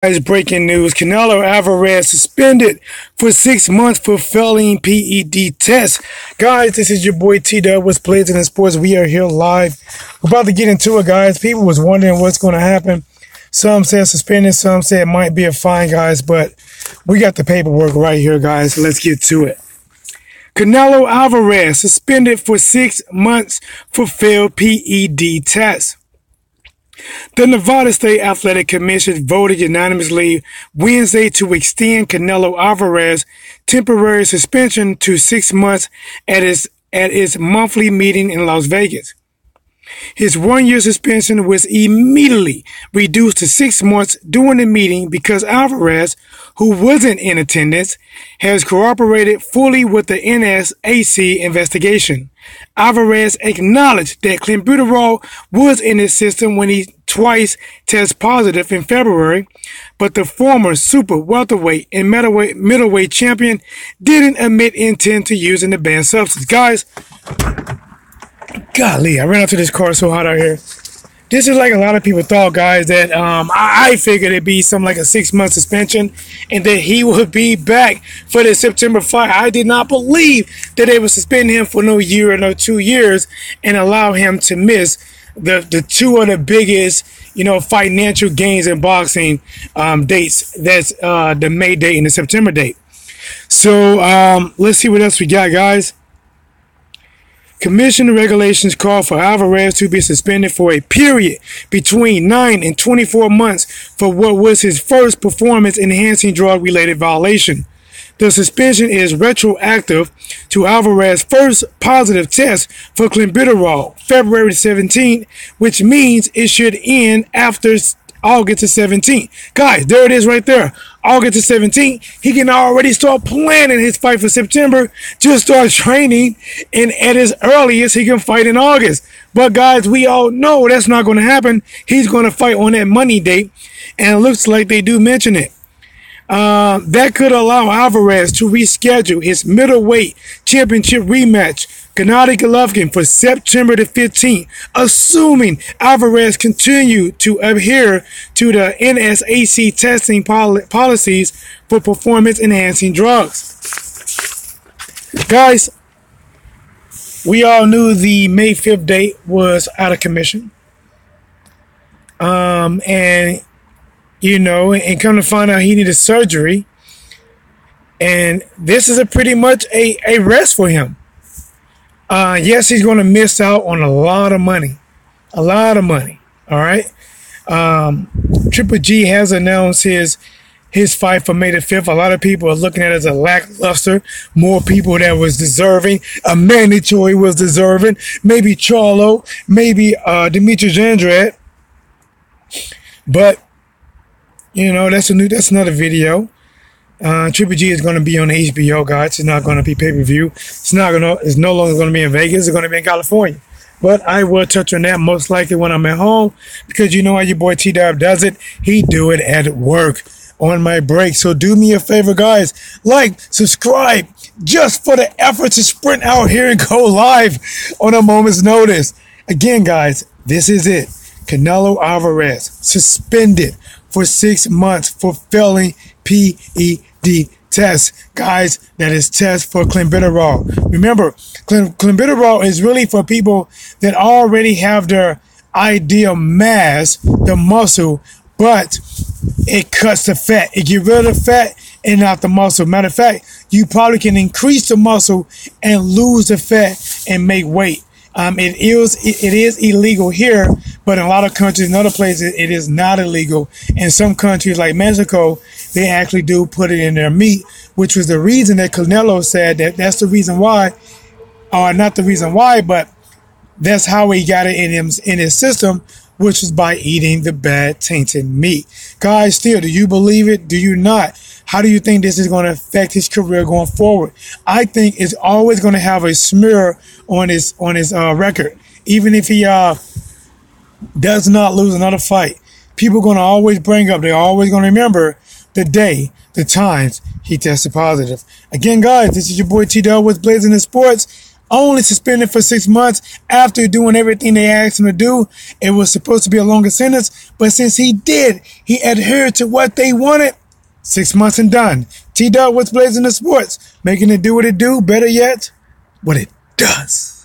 Guys, breaking news. Canelo Alvarez suspended for 6 months for failing PED test. Guys, this is your boy T-Dub with Blazing in Sports. We are here live. We're about to get into it, guys. People was wondering what's going to happen. Some said suspended, some said it might be a fine, guys. But we got the paperwork right here, guys. Let's get to it. Canelo Alvarez suspended for 6 months for failed PED test. The Nevada State Athletic Commission voted unanimously Wednesday to extend Canelo Alvarez's temporary suspension to 6 months at its monthly meeting in Las Vegas. His one-year suspension was immediately reduced to 6 months during the meeting because Alvarez, who wasn't in attendance, has cooperated fully with the NSAC investigation. Alvarez acknowledged that clenbuterol was in his system when he twice tested positive in February, but the former super welterweight and middleweight champion didn't admit intent to using the banned substance. Guys, golly, I ran out to this car so hot out here. This is like a lot of people thought, guys, that I figured it'd be something like a 6-month suspension and that he would be back for the September fight. I did not believe that they would suspend him for no year or no 2 years and allow him to miss the two of the biggest, financial gains in boxing dates. That's the May date and the September date. So let's see what else we got, guys. Commission regulations call for Alvarez to be suspended for a period between 9 and 24 months for what was his first performance-enhancing drug-related violation. The suspension is retroactive to Alvarez's first positive test for clenbuterol, February 17th, which means it should end after August the 17th. Guys, there it is right there. August the 17th. He can already start planning his fight for September. Just start training, and at his earliest, he can fight in August. But guys, we all know that's not going to happen. He's going to fight on that money date, and it looks like they do mention it. That could allow Alvarez to reschedule his middleweight championship rematch, Gennady Golovkin, for September the 15th, assuming Alvarez continued to adhere to the NSAC testing policies for performance-enhancing drugs. Guys, we all knew the May 5th date was out of commission. And come to find out he needed surgery. And this is pretty much a rest for him. Yes, he's going to miss out on a lot of money. A lot of money. All right. Triple G has announced his fight for May the 5th. A lot of people are looking at it as a lackluster. More people that was deserving. A mandatory was deserving. Maybe Charlo. Maybe Demetrius Andrade. But that's another video. Triple G is going to be on HBO, guys. It's not going to be pay-per-view. It's no longer going to be in Vegas. It's going to be in California. But I will touch on that most likely when I'm at home, because you know how your boy T-Dub does it. He do it at work on my break. So do me a favor, guys. Like, subscribe, just for the effort to sprint out here and go live on a moment's notice. Again, guys, this is it. Canelo Alvarez suspended for 6 months for failing PED tests. Guys, that is test for clenbuterol. Remember, clenbuterol is really for people that already have their ideal mass, the muscle, but it cuts the fat. It gets rid of the fat and not the muscle. Matter of fact, you probably can increase the muscle and lose the fat and make weight. It is illegal here, but in a lot of countries and other places, it is not illegal. In some countries like Mexico, they actually do put it in their meat, which was the reason that Canelo said that's the reason why, or not the reason why, but that's how he got it in his system, which is by eating the bad tainted meat. Guys, still, do you believe it? Do you not? How do you think this is going to affect his career going forward? I think it's always going to have a smear on his record. Even if he does not lose another fight, people are going to always bring up, they're always going to remember the day, the times he tested positive. Again, guys, this is your boy T-Dub with Blazing in Sports. only suspended for 6 months after doing everything they asked him to do. It was supposed to be a longer sentence, but since he adhered to what they wanted, 6 months and done. T-Dog, what's blazing the sports? Making it do what it do, better yet, what it does.